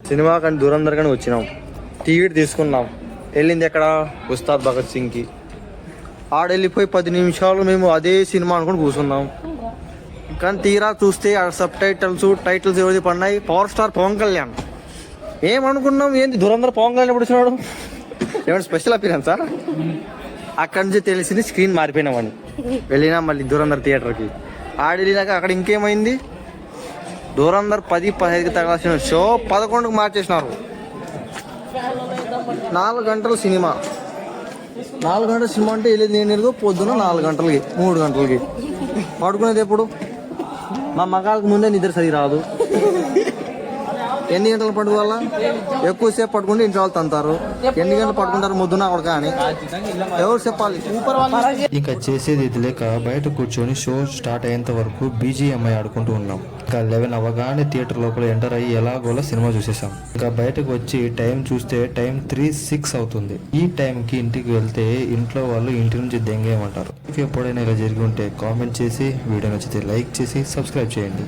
Cinema కానీ దురంధర్ కానీ వచ్చినాం, టికెట్ తీసుకున్నాం. వెళ్ళింది ఎక్కడ? ఉస్తాద్ భగత్ సింగ్కి. ఆడెళ్ళిపోయి 10 నిమిషాలు మేము అదే సినిమా అనుకుని కూర్చున్నాం. కానీ తీరా చూస్తే ఆ సబ్ టైటిల్స్ ఎవరి పడినాయి? Power star Pavan Kalyan. ఏమనుకున్నాం, ఏంది దురంధర్ పవన్ కళ్యాణ్ ఎప్పుడు వచ్చినాడు? ఏమైనా స్పెషల్ అపీరెన్సా? అక్కడి నుంచి తెలిసింది స్క్రీన్ మారిపోయినామని. వెళ్ళినా మళ్ళీ దురంధర్ థియేటర్కి. ఆడెళ్ళినాక అక్కడ ఇంకేమైంది, దురంధర్ 10-15కి తగలాల్సిన షో 11కి మార్చేసినారు. 4 గంటల సినిమా. 4 గంటల సినిమా అంటే వెళ్ళేది నేను పొద్దున్న 4 గంటలకి 3 గంటలకి. పడుకునేది ఎప్పుడు? మా మగాళ్ళకి ముందే నిద్ర సరి రాదు. ఎన్ని గంటలు పడుకోవాలా? ఎక్కువసేపు పడుకుంటే ఇంట్లో వాళ్ళు తంతారు. ఎన్ని గంటలు పడుకుంటారు ముద్దున అక్కడ కానీ ఎవరు చెప్పాలి? ఇక చేసేది ఇది లేక బయట కూర్చొని షో స్టార్ట్ అయ్యేంత వరకు BGMI ఆడుకుంటూ ఉన్నాం. ఇంకా 11 అవ్వగానే థియేటర్ లోపల ఎంటర్ అయ్యి ఎలాగోలా సినిమా చూసేసాం. ఇంకా బయటకు వచ్చి టైం చూస్తే టైం 3:06 అవుతుంది. ఈ టైంకి ఇంటికి వెళ్తే ఇంట్లో వాళ్ళు ఇంటి నుంచి దెంగేయమంటారు. ఎప్పుడైనా ఇలా జరిగి ఉంటే కామెంట్ చేసి, వీడియో నచ్చితే లైక్ చేసి సబ్స్క్రైబ్ చేయండి.